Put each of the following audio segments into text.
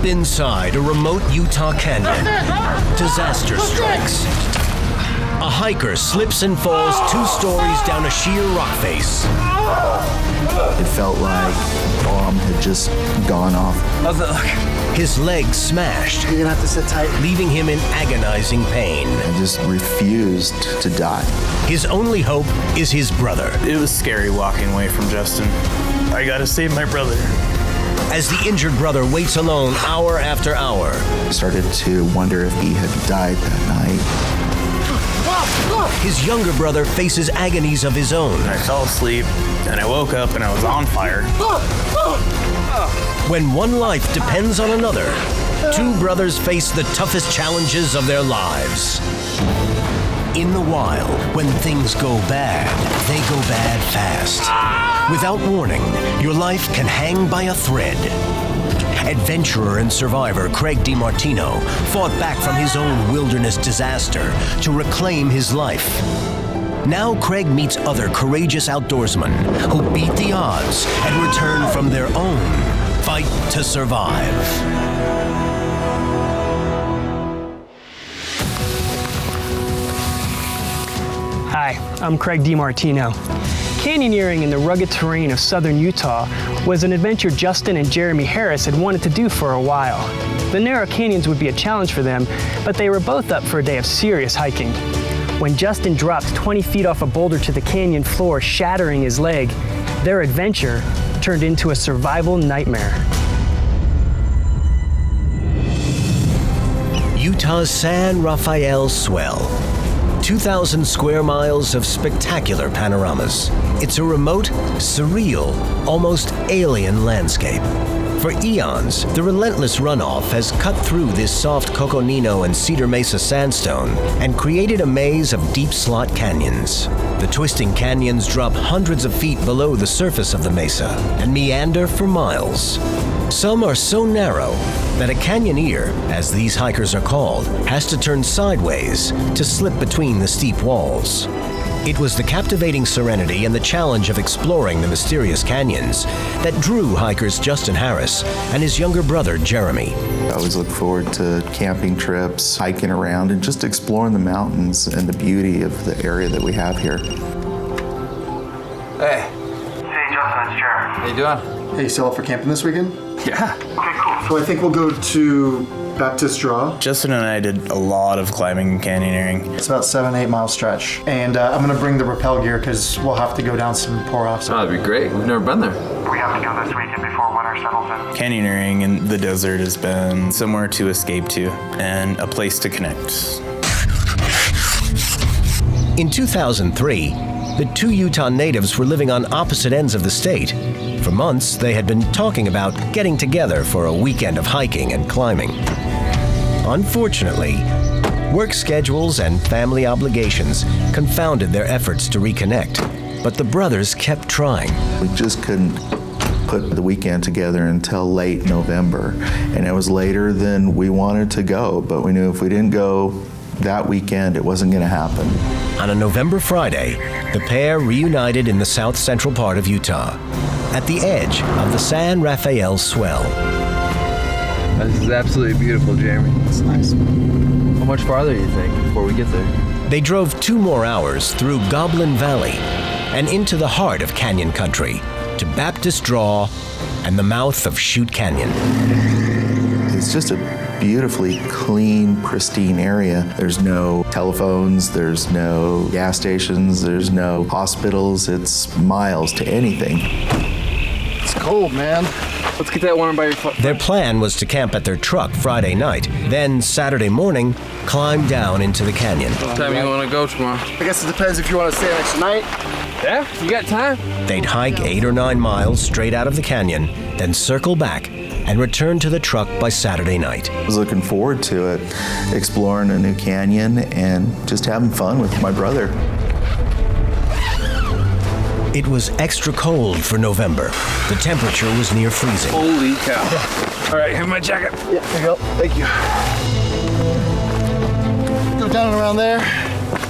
Deep inside a remote Utah canyon, disaster strikes. A hiker slips and falls 2 stories down a sheer rock face. It felt like a bomb had just gone off. How's it look? His legs smashed, You're gonna have to sit tight. leaving him in agonizing pain. I just refused to die. His only hope is his brother. It was scary walking away from Justin. I gotta save my brother. As the injured brother waits alone hour after hour, I started to wonder if he had died that night. his younger brother faces agonies of his own. I fell asleep, and I woke up and I was on fire. When one life depends on another, 2 brothers face the toughest challenges of their lives. In the wild, when things go bad, they go bad fast. Without warning, your life can hang by a thread. Adventurer and survivor Craig DeMartino fought back from his own wilderness disaster to reclaim his life. Now Craig meets other courageous outdoorsmen who beat the odds and return from their own fight to survive. Hi, I'm Craig DeMartino. Canyoneering in the rugged terrain of southern Utah was an adventure Justin and Jeremy Harris had wanted to do for a while. The narrow canyons would be a challenge for them, but they were both up for a day of serious hiking. When Justin dropped 20 feet off a boulder to the canyon floor, shattering his leg, their adventure turned into a survival nightmare. Utah's San Rafael Swell. 2,000 square miles of spectacular panoramas. It's a remote, surreal, almost alien landscape. For eons, the relentless runoff has cut through this soft Coconino and Cedar Mesa sandstone and created a maze of deep slot canyons. The twisting canyons drop hundreds of feet below the surface of the mesa and meander for miles. Some are so narrow that a canyoneer, as these hikers are called, has to turn sideways to slip between the steep walls. It was the captivating serenity and the challenge of exploring the mysterious canyons that drew hikers Justin Harris and his younger brother Jeremy. I always look forward to camping trips, hiking around, and just exploring the mountains and the beauty of the area that we have here. Hey. Hey, Justin, it's Jared. How you doing? Hey, still up for camping this weekend? Yeah. Okay, cool. So I think we'll go to Baptist Draw. Justin and I did a lot of climbing and canyoneering. It's about 7-8 mile stretch. And I'm gonna bring the rappel gear because we'll have to go down some pour-offs. Oh, that'd be great. We've never been there. We have to go this weekend before winter settles in. Canyoneering in the desert has been somewhere to escape to and a place to connect. In 2003, the 2 Utah natives were living on opposite ends of the state. For months, they had been talking about getting together for a weekend of hiking and climbing. Unfortunately, work schedules and family obligations confounded their efforts to reconnect, but the brothers kept trying. We just couldn't put the weekend together until late November, and it was later than we wanted to go, but we knew if we didn't go that weekend, it wasn't going to happen. On a November Friday, the pair reunited in the south central part of Utah, at the edge of the San Rafael Swell. This is absolutely beautiful, Jeremy. It's nice. How much farther do you think before we get there? They drove 2 more hours through Goblin Valley and into the heart of canyon country to Baptist Draw and the mouth of Chute Canyon. It's just a beautifully clean, pristine area. There's no telephones, there's no gas stations, there's no hospitals. It's miles to anything. It's cold, man. Let's get that one by your foot. Their plan was to camp at their truck Friday night, then Saturday morning, climb down into the canyon. What time you want to go tomorrow? I guess it depends if you want to stay an extra night. Yeah? You got time? They'd hike 8 or 9 miles straight out of the canyon, then circle back and return to the truck by Saturday night. I was looking forward to it, exploring a new canyon and just having fun with my brother. It was extra cold for November. The temperature was near freezing. Holy cow. All right, here's my jacket. Yeah, there you go. Thank you. Go down and around there.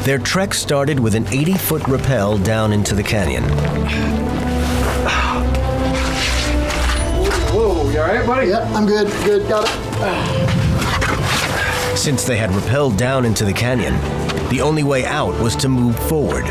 Their trek started with an 80-foot rappel down into the canyon. Whoa, you all right? right, buddy? Yeah, I'm good. Good, got it. Since they had rappelled down into the canyon, the only way out was to move forward.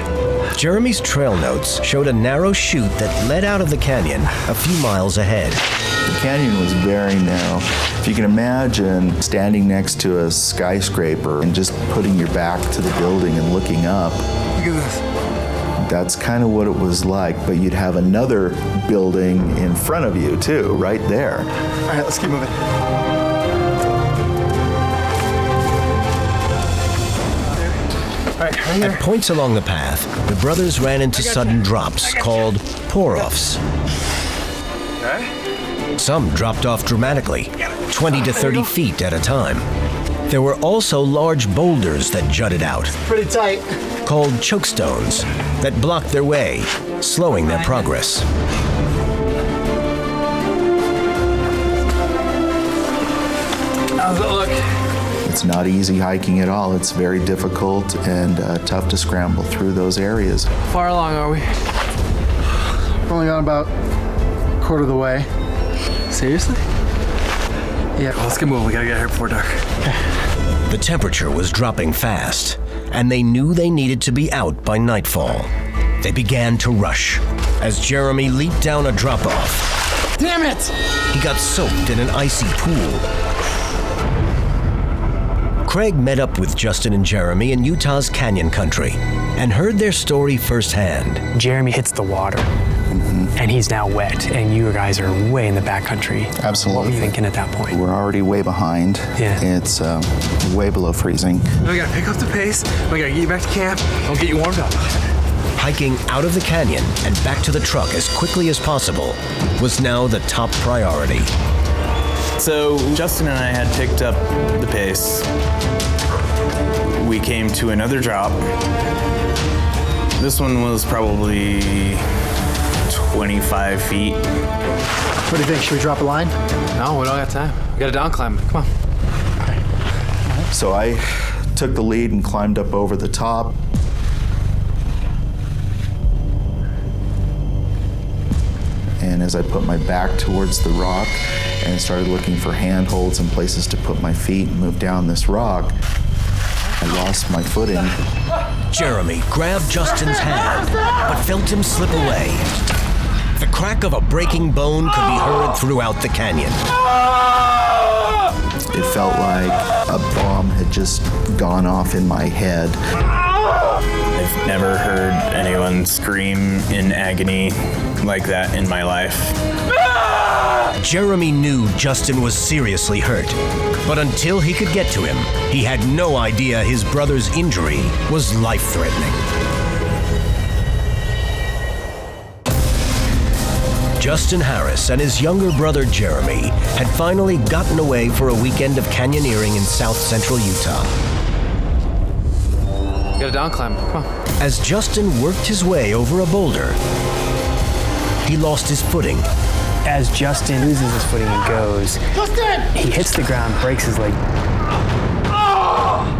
Jeremy's trail notes showed a narrow chute that led out of the canyon a few miles ahead. The canyon was very narrow. If you can imagine standing next to a skyscraper and just putting your back to the building and looking up. Look at this. That's kind of what it was like, but you'd have another building in front of you too, right there. All right, let's keep moving. At points along the path, the brothers ran into sudden drops called pour-offs. Some dropped off dramatically, 20 to 30 feet at a time. There were also large boulders that jutted out, Pretty tight. called chokestones, that blocked their way, slowing their progress. How's it look? It's not easy hiking at all. It's very difficult and tough to scramble through those areas. Far along are we? We've only got about a quarter of the way. Seriously? Yeah. Well, let's get moving. We gotta get here before dark. The temperature was dropping fast, and they knew they needed to be out by nightfall. They began to rush as Jeremy leaped down a drop-off. Damn it! He got soaked in an icy pool. Craig met up with Justin and Jeremy in Utah's canyon country and heard their story firsthand. Jeremy hits the water, and he's now wet, and you guys are way in the backcountry. Absolutely. What were you thinking at that point? We're already way behind. Yeah. It's way below freezing. We gotta pick up the pace. We gotta get you back to camp. I'll get you warmed up. Hiking out of the canyon and back to the truck as quickly as possible was now the top priority. So Justin and I had picked up the pace. We came to another drop. This one was probably 25 feet. What do you think? Should we drop a line? No, we don't got time. We gotta down climb. Come on. So I took the lead and climbed up over the top. And as I put my back towards the rock and started looking for handholds and places to put my feet and move down this rock, I lost my footing. Jeremy grabbed Justin's hand, but felt him slip away. The crack of a breaking bone could be heard throughout the canyon. It felt like a bomb had just gone off in my head. I've never heard anyone scream in agony like that in my life. Jeremy knew Justin was seriously hurt, but until he could get to him, he had no idea his brother's injury was life-threatening. Justin Harris and his younger brother Jeremy had finally gotten away for a weekend of canyoneering in south central Utah. We gotta down climb. Come on. As Justin worked his way over a boulder, he lost his footing. As Justin loses his footing and goes, he hits the ground, breaks his leg.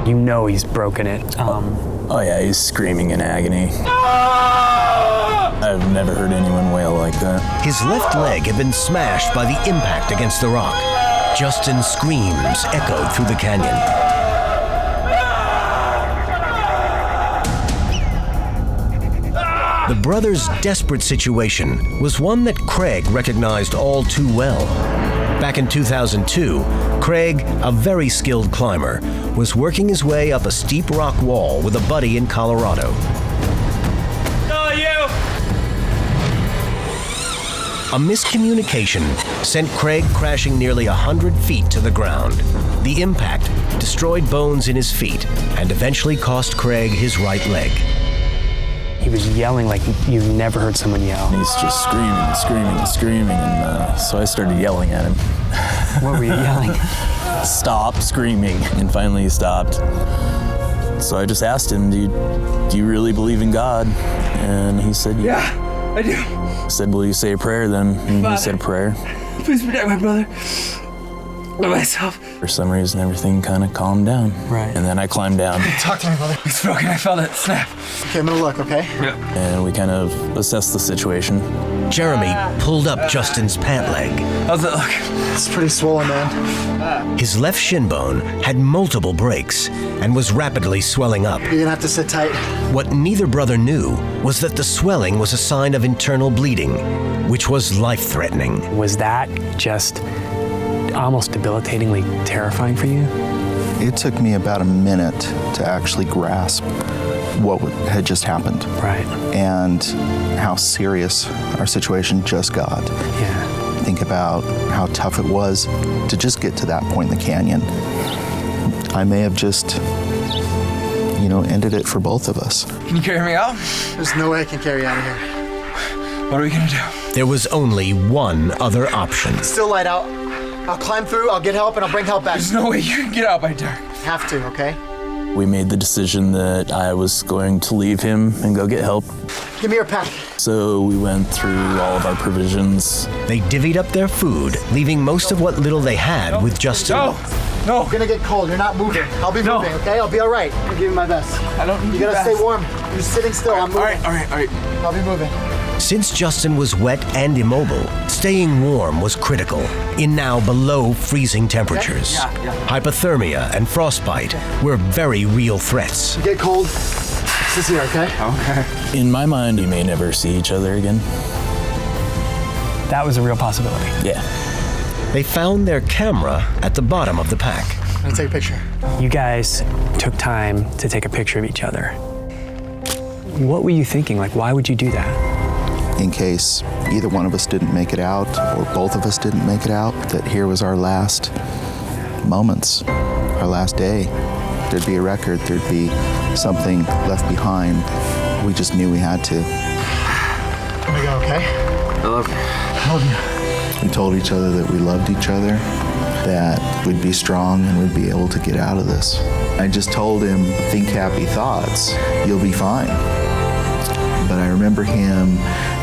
You know he's broken it. Oh yeah, he's screaming in agony. I've never heard anyone wail like that. His left leg had been smashed by the impact against the rock. Justin's screams echoed through the canyon. The brothers' desperate situation was one that Craig recognized all too well. Back in 2002, Craig, a very skilled climber, was working his way up a steep rock wall with a buddy in Colorado. A miscommunication sent Craig crashing nearly 100 feet to the ground. The impact destroyed bones in his feet and eventually cost Craig his right leg. He was yelling like you've never heard someone yell. He's just screaming and screaming and screaming, and so I started yelling at him. What were you yelling? Stop screaming, and finally he stopped. So I just asked him, do you really believe in God? And he said, yeah, I do. I said, will you say a prayer then? And he said a prayer. Please protect my brother. to myself. For some reason, everything kind of calmed down. Right. And then I climbed down, Talk to me, brother. It's broken. I felt it snap. Okay, I'm gonna look, okay? and we kind of assessed the situation. Jeremy pulled up Justin's pant leg. How's it look? It's pretty swollen, man. His left shin bone had multiple breaks and was rapidly swelling up. You're gonna have to sit tight. What neither brother knew was that the swelling was a sign of internal bleeding, which was life-threatening. Was that just almost debilitatingly terrifying for you? It took me about a minute to actually grasp what had just happened Right. and how serious our situation just got. Yeah. Think about how tough it was to just get to that point in the canyon. I may have just, ended it for both of us. Can you carry me out? There's no way I can carry you out of here. What are we gonna do? There was only one other option. Still light out. I'll climb through, I'll get help, and I'll bring help back. There's no way you can get out by dark. Have to, okay? We made the decision that I was going to leave him and go get help. Give me your pack. So we went through all of our provisions. They divvied up their food, leaving most of what little they had with Justin. No! You're gonna get cold, you're not moving. I'll be moving, okay? I'll be all right. I'll give you my best. I don't need You gotta stay warm. You're just sitting still, I'm moving. All right. I'll be moving. Since Justin was wet and immobile, staying warm was critical in now below freezing temperatures. Yeah. Hypothermia and frostbite were very real threats. You get cold, sit here, okay? Okay. In my mind, we may never see each other again. That was a real possibility. Yeah. They found their camera at the bottom of the pack. I'm gonna take a picture. You guys took time to take a picture of each other. What were you thinking? Like, why would you do that? In case either one of us didn't make it out or both of us didn't make it out, that here was our last moments, our last day. There'd be a record, there'd be something left behind. We just knew we had to. Here we go, okay? I love you. We told each other that we loved each other, that we'd be strong and we'd be able to get out of this. I just told him, think happy thoughts, you'll be fine. But I remember him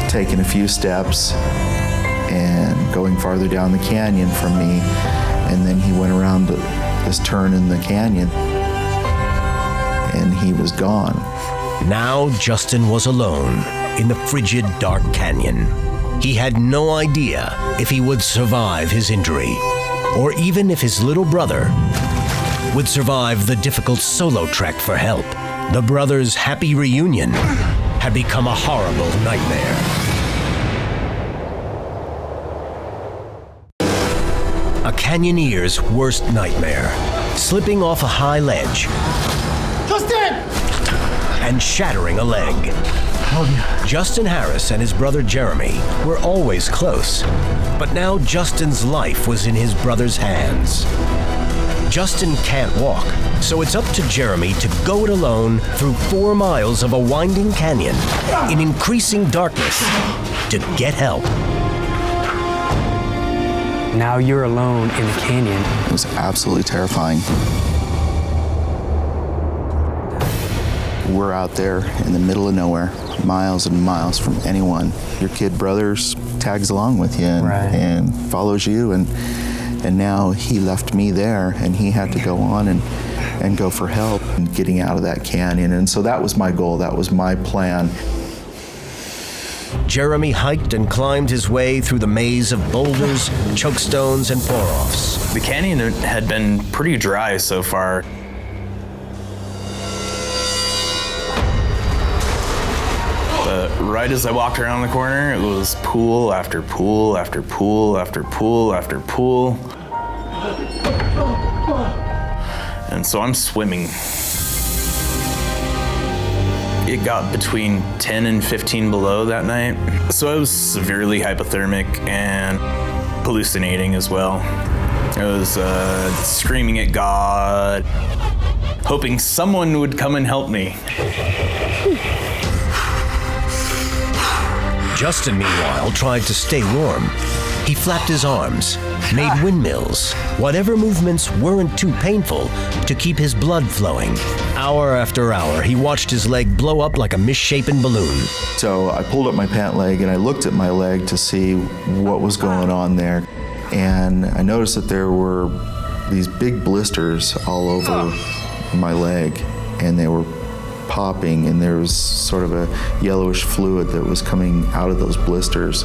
taking a few steps and going farther down the canyon from me, and then he went around this turn in the canyon and he was gone. Now Justin was alone in the frigid, dark canyon. He had no idea if he would survive his injury, or even if his little brother would survive the difficult solo trek for help. The brothers' happy reunion had become a horrible nightmare. A canyonier's worst nightmare, slipping off a high ledge Justin! and shattering a leg. Justin Harris and his brother Jeremy were always close, but now Justin's life was in his brother's hands. Justin can't walk, so it's up to Jeremy to go it alone through 4 miles of a winding canyon in increasing darkness to get help. Now you're alone in the canyon. It was absolutely terrifying. We're out there in the middle of nowhere, miles and miles from anyone. Your kid brother tags along with you and follows you, and now he left me there, and he had to go on and go for help and getting out of that canyon. And so that was my goal, that was my plan. Jeremy hiked and climbed his way through the maze of boulders, chokestones, and pour-offs. The canyon had been pretty dry so far. But right as I walked around the corner, it was pool after pool after pool after pool after pool. And so I'm swimming. It got between 10 and 15 below that night. So I was severely hypothermic and hallucinating as well. I was screaming at God, hoping someone would come and help me. Justin, meanwhile, tried to stay warm. He flapped his arms, made windmills, whatever movements weren't too painful to keep his blood flowing. Hour after hour, he watched his leg blow up like a misshapen balloon. So I pulled up my pant leg and I looked at my leg to see what was going on there. and I noticed that there were these big blisters all over my leg, and they were popping, and there was sort of a yellowish fluid that was coming out of those blisters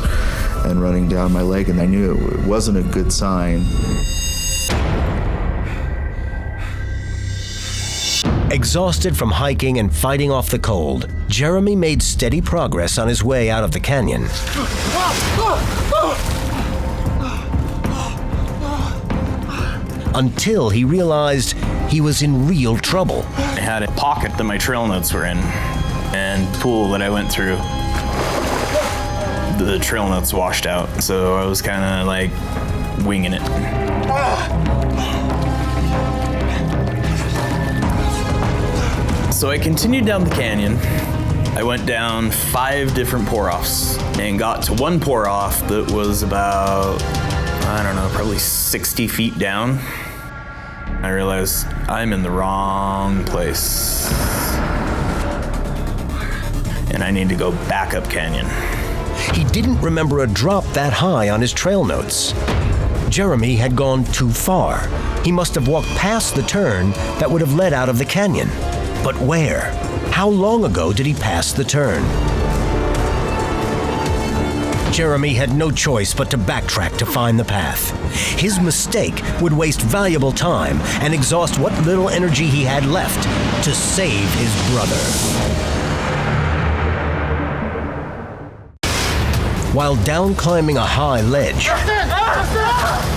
and running down my leg, and I knew it wasn't a good sign. Exhausted from hiking and fighting off the cold, Jeremy made steady progress on his way out of the canyon. Until he realized he was in real trouble. I had a pocket that my trail notes were in, and the pool that I went through, the trail notes washed out, so I was kind of like winging it. So I continued down the canyon. I went down 5 different pour-offs and got to one pour-off that was about, I don't know, probably 60 feet down. I realized I'm in the wrong place and I need to go back up canyon. He didn't remember a drop that high on his trail notes. Jeremy had gone too far. He must have walked past the turn that would have led out of the canyon. But where? How long ago did he pass the turn? Jeremy had no choice but to backtrack to find the path. His mistake would waste valuable time and exhaust what little energy he had left to save his brother. While down climbing a high ledge,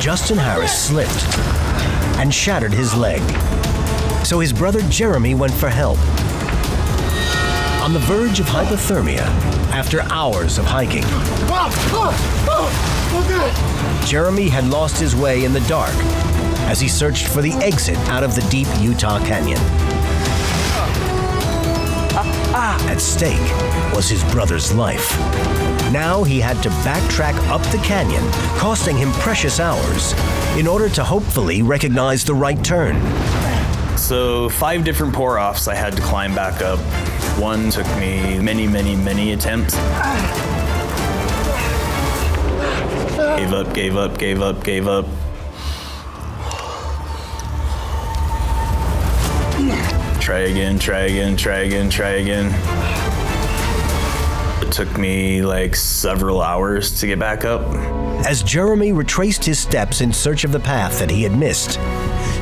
Justin Harris slipped and shattered his leg. So his brother Jeremy went for help. On the verge of hypothermia, after hours of hiking, Jeremy had lost his way in the dark as he searched for the exit out of the deep Utah Canyon. At stake was his brother's life. Now he had to backtrack up the canyon, costing him precious hours, in order to hopefully recognize the right turn. So 5 different pour-offs I had to climb back up. One took me many attempts. Gave up. Try again. It took me like several hours to get back up. As Jeremy retraced his steps in search of the path that he had missed,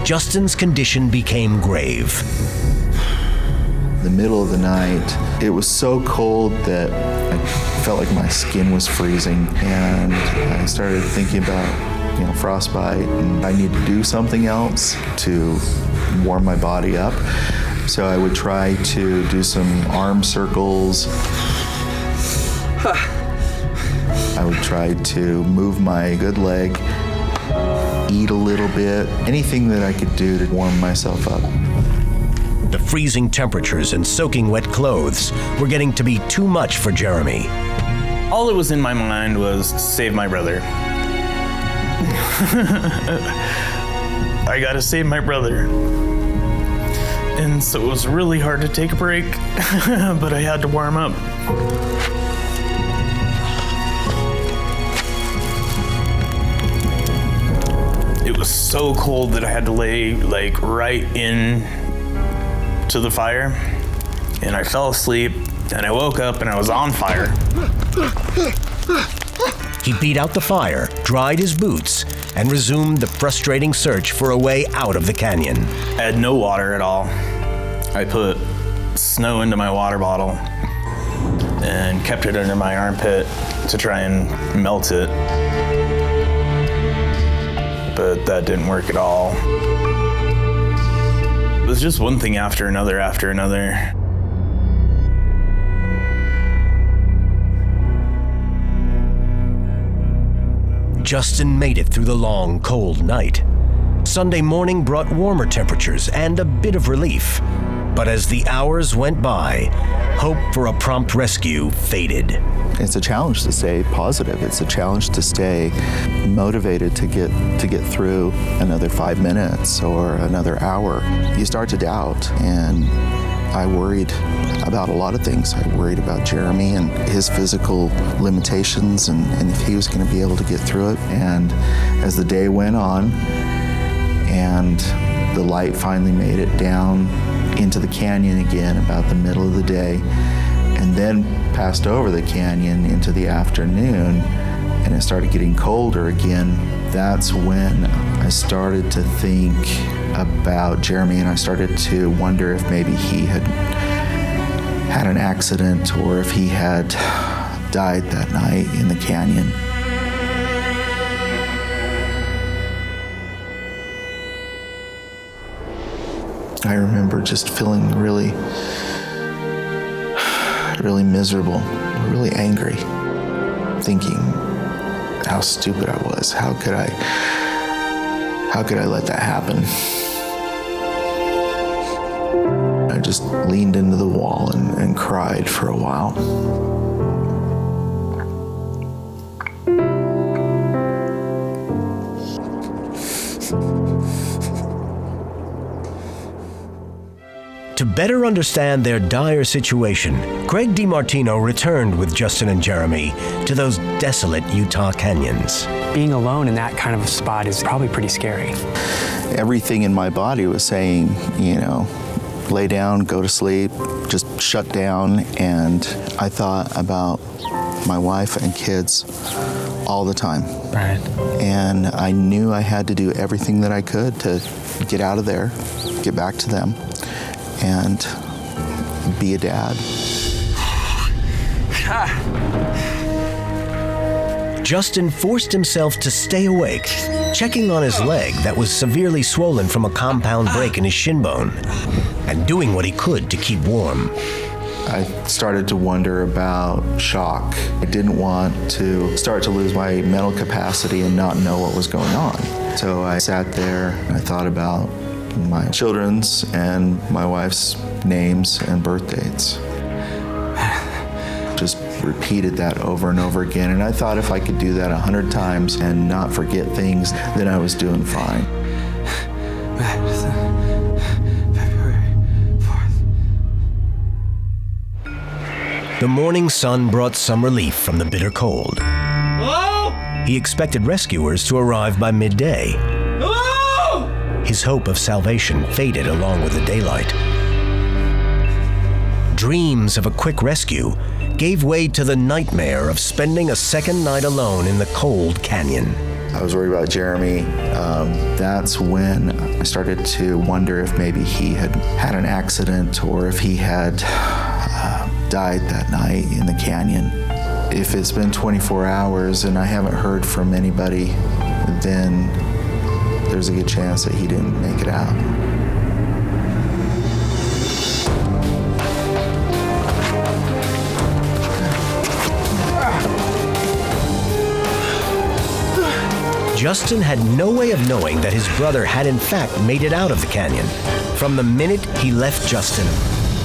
Justin's condition became grave. The middle of the night, it was so cold that I felt like my skin was freezing, and I started thinking about, frostbite, and I need to do something else to warm my body up. So I would try to do some arm circles. I would try to move my good leg, eat a little bit, anything that I could do to warm myself up. The freezing temperatures and soaking wet clothes were getting to be too much for Jeremy. All that was in my mind was to save my brother. I gotta save my brother. And so it was really hard to take a break, but I had to warm up. It was so cold that I had to lay right in to the fire, and I fell asleep, and I woke up and I was on fire. He beat out the fire, dried his boots, and resumed the frustrating search for a way out of the canyon. I had no water at all. I put snow into my water bottle and kept it under my armpit to try and melt it. But that didn't work at all. It was just one thing after another. Justin made it through the long, cold night. Sunday morning brought warmer temperatures and a bit of relief. But as the hours went by, hope for a prompt rescue faded. It's a challenge to stay positive. It's a challenge to stay motivated to get through another 5 minutes or another hour. You start to doubt, and I worried about a lot of things. I worried about Jeremy and his physical limitations and if he was going to be able to get through it. And as the day went on and the light finally made it down into the canyon again about the middle of the day, and then passed over the canyon into the afternoon, and it started getting colder again, that's when I started to think about Jeremy, and I started to wonder if maybe he had an accident or if he had died that night in the canyon. I remember just feeling really miserable, really angry, thinking how stupid I was. How could I let that happen? I just leaned into the wall and cried for a while. To better understand their dire situation, Craig DeMartino returned with Justin and Jeremy to those desolate Utah canyons. Being alone in that kind of a spot is probably pretty scary. Everything in my body was saying, lay down, go to sleep, just shut down. And I thought about my wife and kids all the time. Right. And I knew I had to do everything that I could to get out of there, get back to them, and be a dad. Justin forced himself to stay awake, checking on his leg that was severely swollen from a compound break in his shin bone, and doing what he could to keep warm. I started to wonder about shock. I didn't want to start to lose my mental capacity and not know what was going on. So I sat there and I thought about my children's and my wife's names and birth dates. Just repeated that over and over again, and I thought if I could do that 100 times and not forget things, then I was doing fine. February 4th. The morning sun brought some relief from the bitter cold. Hello? He expected rescuers to arrive by midday. Hello? His hope of salvation faded along with the daylight. Dreams of a quick rescue gave way to the nightmare of spending a second night alone in the cold canyon. I was worried about Jeremy. That's when I started to wonder if maybe he had an accident or if he had died that night in the canyon. If it's been 24 hours and I haven't heard from anybody, then there's a good chance that he didn't make it out. Justin had no way of knowing that his brother had in fact made it out of the canyon. From the minute he left Justin,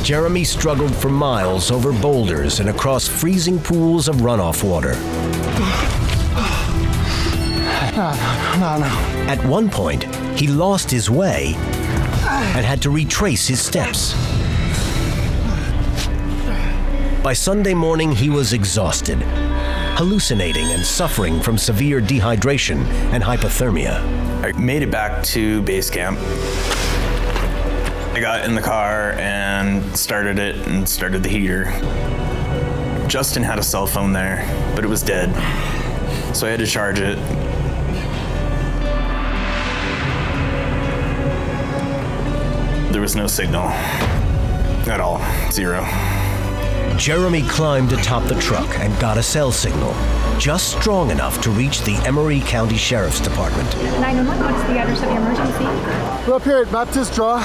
Jeremy struggled for miles over boulders and across freezing pools of runoff water. No. At one point, he lost his way and had to retrace his steps. By Sunday morning, he was exhausted, hallucinating and suffering from severe dehydration and hypothermia. I made it back to base camp. I got in the car and started it and started the heater. Justin had a cell phone there, but it was dead, so I had to charge it. There was no signal at all, zero. Jeremy climbed atop the truck and got a cell signal, just strong enough to reach the Emery County Sheriff's Department. 911, what's the address of your emergency? We're up here at Baptist Draw.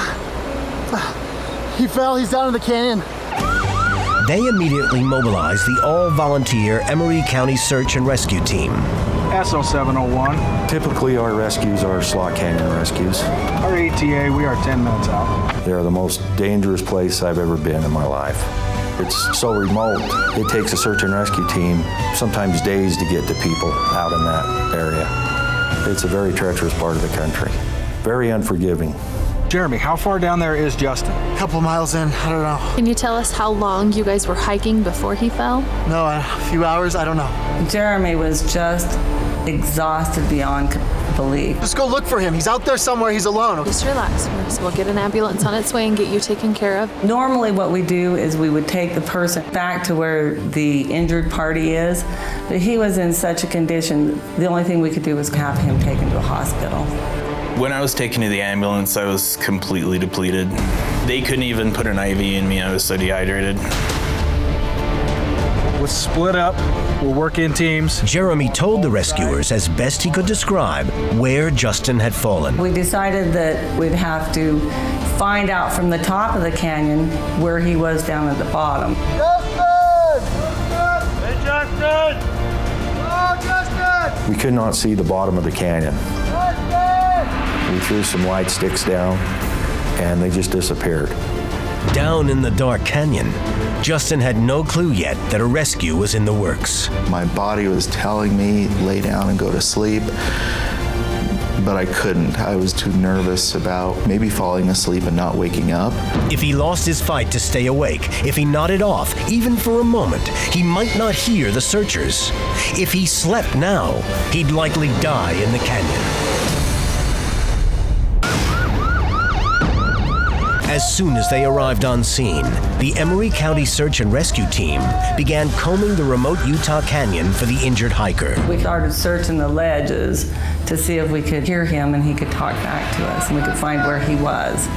He fell, he's down in the canyon. They immediately mobilized the all-volunteer Emery County Search and Rescue Team. SO701. Typically, our rescues are slot canyon rescues. Our ETA, we are 10 minutes out. They're the most dangerous place I've ever been in my life. It's so remote, it takes a search and rescue team sometimes days to get to people out in that area. It's a very treacherous part of the country. Very unforgiving. Jeremy, how far down there is Justin? A couple miles in, I don't know. Can you tell us how long you guys were hiking before he fell? No, a few hours, I don't know. Jeremy was just exhausted beyond belief. Just go look for him. He's out there somewhere. He's alone. Just relax first. We'll get an ambulance on its way and get you taken care of. Normally what we do is we would take the person back to where the injured party is, but he was in such a condition, the only thing we could do was have him taken to a hospital. When I was taken to the ambulance, I was completely depleted. They couldn't even put an IV in me. I was so dehydrated. Let's split up. We'll work in teams. Jeremy told the rescuers, as best he could describe, where Justin had fallen. We decided that we'd have to find out from the top of the canyon where he was down at the bottom. Justin! Hey, Justin! Oh, Justin! We could not see the bottom of the canyon. Justin! We threw some light sticks down, and they just disappeared. Down in the dark canyon, Justin had no clue yet that a rescue was in the works. My body was telling me, lay down and go to sleep, but I couldn't. I was too nervous about maybe falling asleep and not waking up. If he lost his fight to stay awake, if he nodded off, even for a moment, he might not hear the searchers. If he slept now, he'd likely die in the canyon. As soon as they arrived on scene, the Emery County Search and Rescue Team began combing the remote Utah Canyon for the injured hiker. We started searching the ledges to see if we could hear him and he could talk back to us and we could find where he was.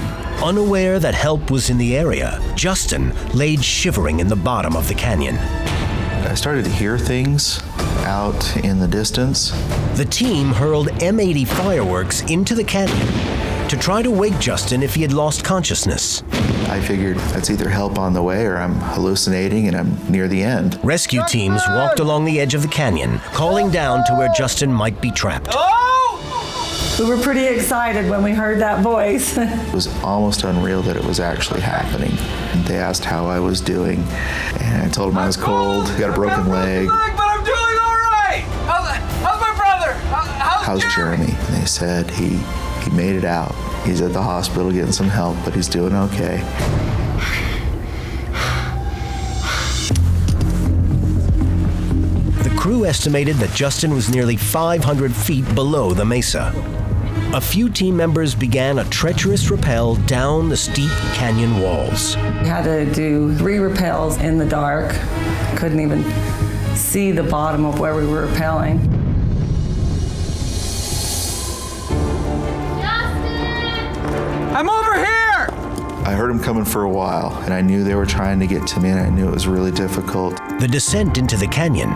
Unaware that help was in the area, Justin laid shivering in the bottom of the canyon. I started to hear things out in the distance. The team hurled M80 fireworks into the canyon to try to wake Justin if he had lost consciousness. I figured that's either help on the way or I'm hallucinating and I'm near the end. Rescue teams walked along the edge of the canyon, calling down to where Justin might be trapped. We were pretty excited when we heard that voice. It was almost unreal that it was actually happening. And they asked how I was doing, and I told them I was cold, got a broken leg. But I'm doing all right. How's my brother? How's Jeremy? And they said he made it out. He's at the hospital getting some help, but he's doing okay. The crew estimated that Justin was nearly 500 feet below the mesa. A few team members began a treacherous rappel down the steep canyon walls. We had to do 3 rappels in the dark. Couldn't even see the bottom of where we were rappelling. I'm over here! I heard them coming for a while, and I knew they were trying to get to me, and I knew it was really difficult. The descent into the canyon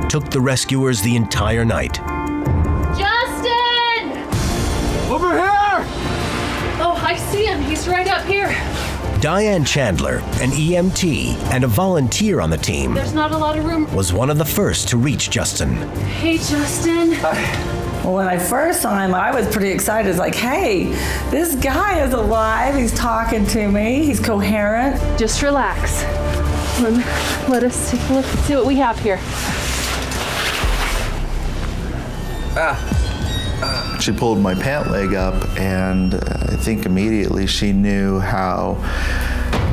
took the rescuers the entire night. Justin! Over here! Oh, I see him. He's right up here. Diane Chandler, an EMT and a volunteer on the team, There's not a lot of room. was one of the first to reach Justin. Hey, Justin. Well, when I first saw him, I was pretty excited. It's like, hey, this guy is alive. He's talking to me. He's coherent. Just relax. Let us take a look and see what we have here. She pulled my pant leg up, and I think immediately she knew how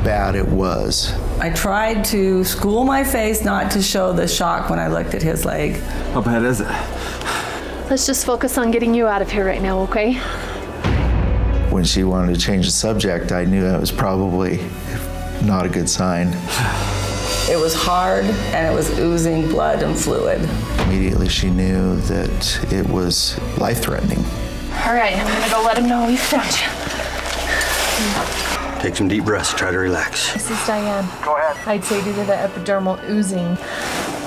bad it was. I tried to school my face not to show the shock when I looked at his leg. How bad is it? Let's just focus on getting you out of here right now, okay? When she wanted to change the subject, I knew that was probably not a good sign. It was hard, and it was oozing blood and fluid. Immediately she knew that it was life-threatening. All right, I'm gonna go let him know we found you. Take some deep breaths, try to relax. This is Diane. Go ahead. I'd say due to the epidermal oozing,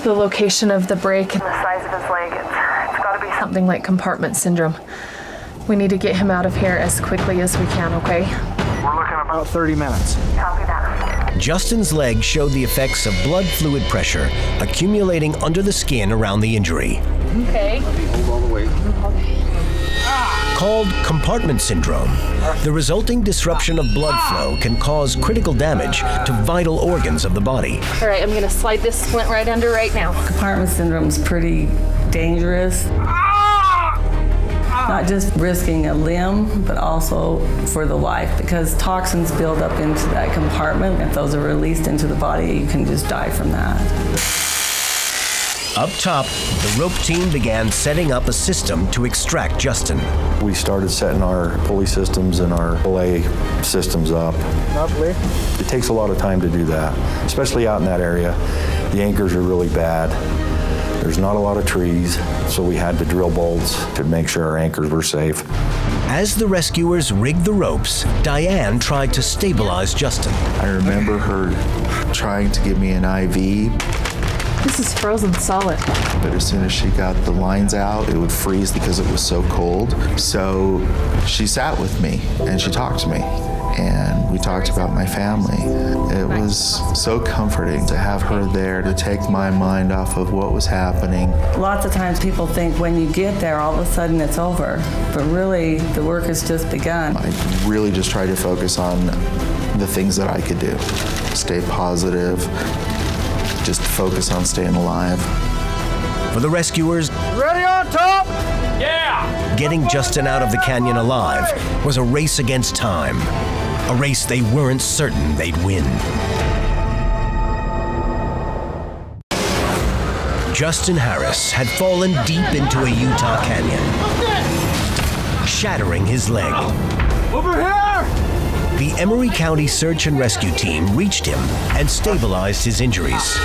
the location of the break and the size of his leg, it's gotta be something like compartment syndrome. We need to get him out of here as quickly as we can, okay? We're looking about 30 minutes. Copy that. Justin's leg showed the effects of blood fluid pressure accumulating under the skin around the injury. Okay. Hold all the weight. Called compartment syndrome, the resulting disruption of blood flow can cause critical damage to vital organs of the body. All right, I'm gonna slide this splint right under right now. Compartment syndrome is pretty dangerous. Not just risking a limb, but also for the life, because toxins build up into that compartment. If those are released into the body, you can just die from that. Up top, the rope team began setting up a system to extract Justin. We started setting our pulley systems and our belay systems up. Lovely. It takes a lot of time to do that, especially out in that area. The anchors are really bad. There's not a lot of trees, so we had to drill bolts to make sure our anchors were safe. As the rescuers rigged the ropes, Diane tried to stabilize Justin. I remember her trying to give me an IV. This is frozen solid. But as soon as she got the lines out, it would freeze because it was so cold. So she sat with me and she talked to me. And we talked about my family. It was so comforting to have her there to take my mind off of what was happening. Lots of times people think when you get there, all of a sudden it's over. But really, the work has just begun. I really just tried to focus on the things that I could do. Stay positive, just focus on staying alive. For the rescuers, Ready on top? Yeah! getting Justin out of the canyon alive was a race against time. A race they weren't certain they'd win. Justin Harris had fallen deep into a Utah canyon, shattering his leg. Over here! The Emery County Search and Rescue Team reached him and stabilized his injuries.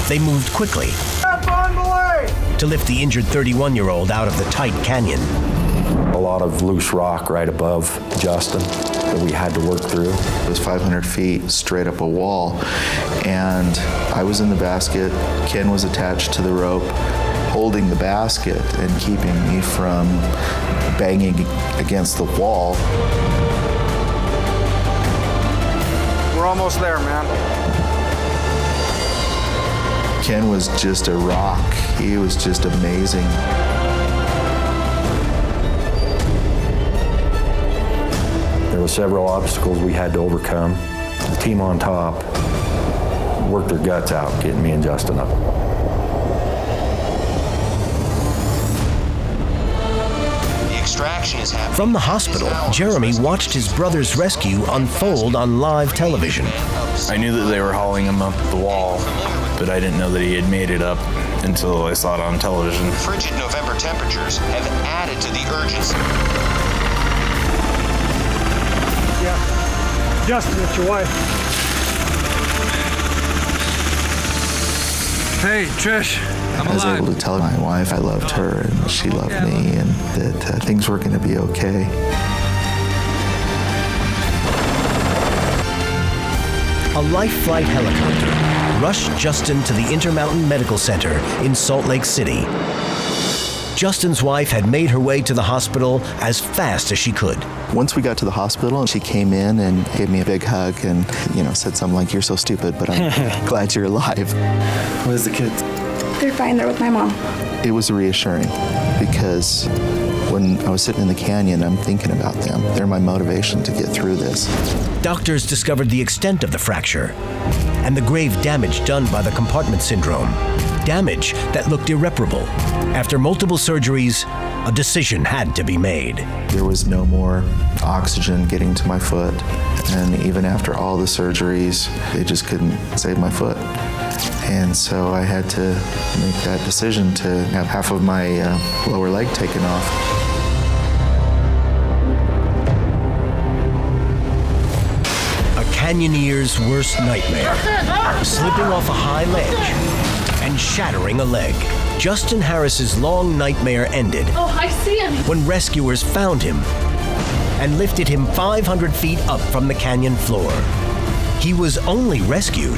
They moved quickly to lift the injured 31-year-old out of the tight canyon. A lot of loose rock right above Justin that we had to work through. It was 500 feet straight up a wall, and I was in the basket. Ken was attached to the rope, holding the basket and keeping me from banging against the wall. We're almost there, man. Ken was just a rock. He was just amazing. There were several obstacles we had to overcome. The team on top worked their guts out getting me and Justin up. The extraction is happening. From the hospital, Jeremy watched his brother's rescue unfold on live television. I knew that they were hauling him up the wall, but I didn't know that he had made it up until I saw it on television. Frigid November temperatures have added to the urgency. Yeah. Justin, it's your wife. Hey, Trish. I'm I was alive. able to tell my wife I loved her and she loved me and that things were going to be okay. A life flight helicopter rushed Justin to the Intermountain Medical Center in Salt Lake City. Justin's wife had made her way to the hospital as fast as she could. Once we got to the hospital, she came in and gave me a big hug and, said something like, "You're so stupid, but I'm glad you're alive." Where's the kids? They're fine. They're with my mom. It was reassuring because when I was sitting in the canyon, I'm thinking about them. They're my motivation to get through this. Doctors discovered the extent of the fracture and the grave damage done by the compartment syndrome. Damage that looked irreparable. After multiple surgeries, a decision had to be made. There was no more oxygen getting to my foot, and even after all the surgeries, they just couldn't save my foot. And so I had to make that decision to have half of my lower leg taken off. A canyoneer's worst nightmare. Slipping off a high ledge and shattering a leg. Justin Harris's long nightmare ended Oh, I see him. when rescuers found him and lifted him 500 feet up from the canyon floor. He was only rescued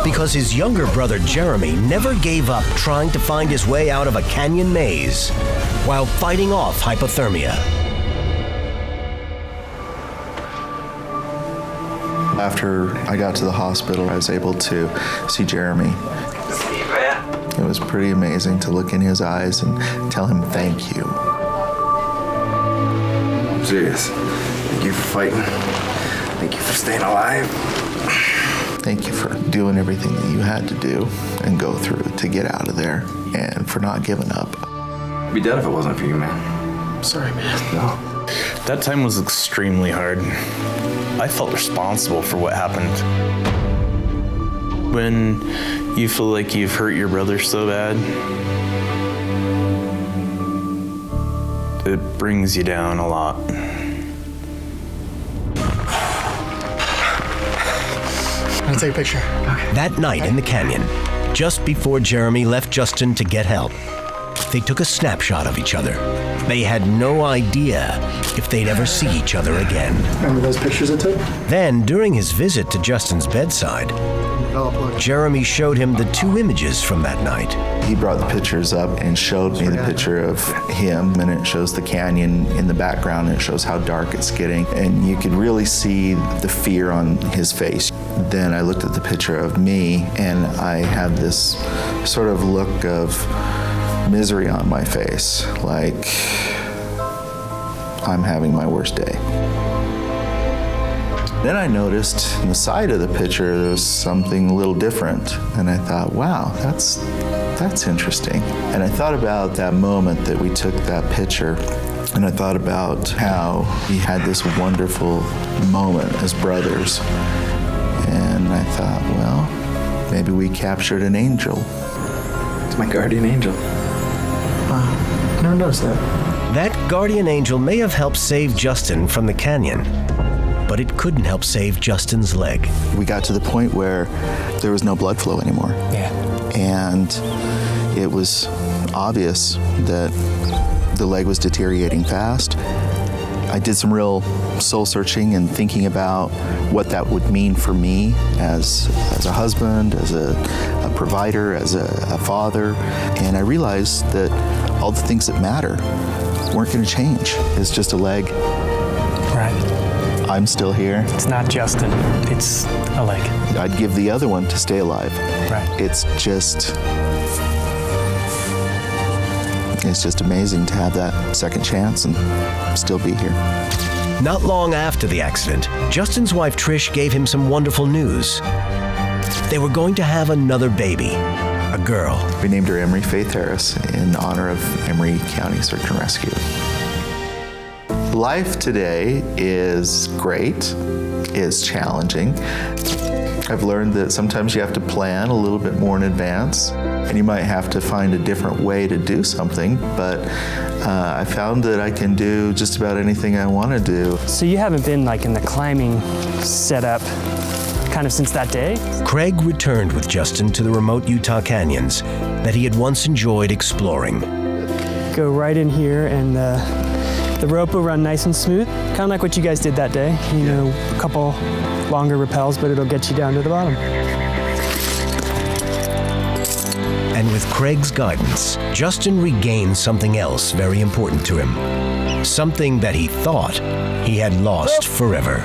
because his younger brother Jeremy never gave up trying to find his way out of a canyon maze while fighting off hypothermia. After I got to the hospital, I was able to see Jeremy. It was pretty amazing to look in his eyes and tell him thank you. I'm serious. Thank you for fighting. Thank you for staying alive. Thank you for doing everything that you had to do and go through to get out of there and for not giving up. Be dead if it wasn't for you, man. Sorry, man. No. That time was extremely hard. I felt responsible for what happened. When you feel like you've hurt your brother so bad, it brings you down a lot. I'm gonna take a picture. Okay. That night in the canyon, just before Jeremy left Justin to get help, they took a snapshot of each other. They had no idea if they'd ever see each other again. Remember those pictures I took? Then, during his visit to Justin's bedside, Jeremy showed him the 2 images from that night. He brought the pictures up and showed me the picture of him, and it shows the canyon in the background, and it shows how dark it's getting, and you could really see the fear on his face. Then I looked at the picture of me, and I had this sort of look of misery on my face, like I'm having my worst day. Then I noticed in the side of the picture there was something a little different, and I thought, wow, that's interesting. And I thought about that moment that we took that picture, and I thought about how we had this wonderful moment as brothers. And I thought, well, maybe we captured an angel. It's my guardian angel. I never noticed that. That guardian angel may have helped save Justin from the canyon, but it couldn't help save Justin's leg. We got to the point where there was no blood flow anymore. Yeah. And it was obvious that the leg was deteriorating fast. I did some real soul searching and thinking about what that would mean for me as a husband, as a provider, as a father. And I realized that all the things that matter weren't going to change. It's just a leg. Right. I'm still here. It's not Justin, it's a leg. I'd give the other one to stay alive. Right. It's just amazing to have that second chance and still be here. Not long after the accident, Justin's wife Trish gave him some wonderful news. They were going to have another baby, a girl. We named her Emery Faith Harris in honor of Emery County Search and Rescue. Life today is great, is challenging. I've learned that sometimes you have to plan a little bit more in advance, and you might have to find a different way to do something, but I found that I can do just about anything I want to do. So you haven't been like in the climbing setup kind of since that day? Craig returned with Justin to the remote Utah canyons that he had once enjoyed exploring. Go right in here, and the rope will run nice and smooth, kind of like what you guys did that day. You know, a couple longer rappels, but it'll get you down to the bottom. And with Craig's guidance, Justin regained something else very important to him. Something that he thought he had lost forever.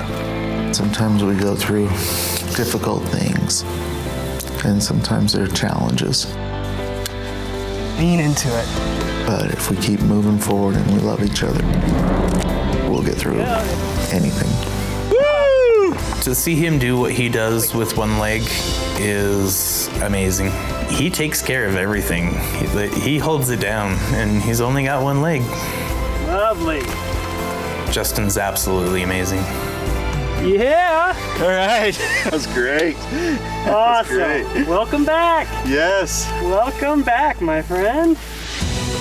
Sometimes we go through difficult things, and sometimes there are challenges. Lean into it. But if we keep moving forward and we love each other, we'll get through anything. Woo! To see him do what he does with one leg is amazing. He takes care of everything. He holds it down, and he's only got one leg. Lovely. Justin's absolutely amazing. Yeah. All right. That was great. Awesome. Great. Welcome back. Yes. Welcome back, my friend.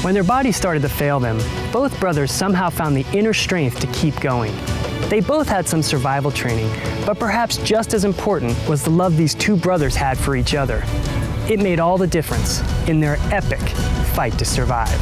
When their bodies started to fail them, both brothers somehow found the inner strength to keep going. They both had some survival training, but perhaps just as important was the love these two brothers had for each other. It made all the difference in their epic fight to survive.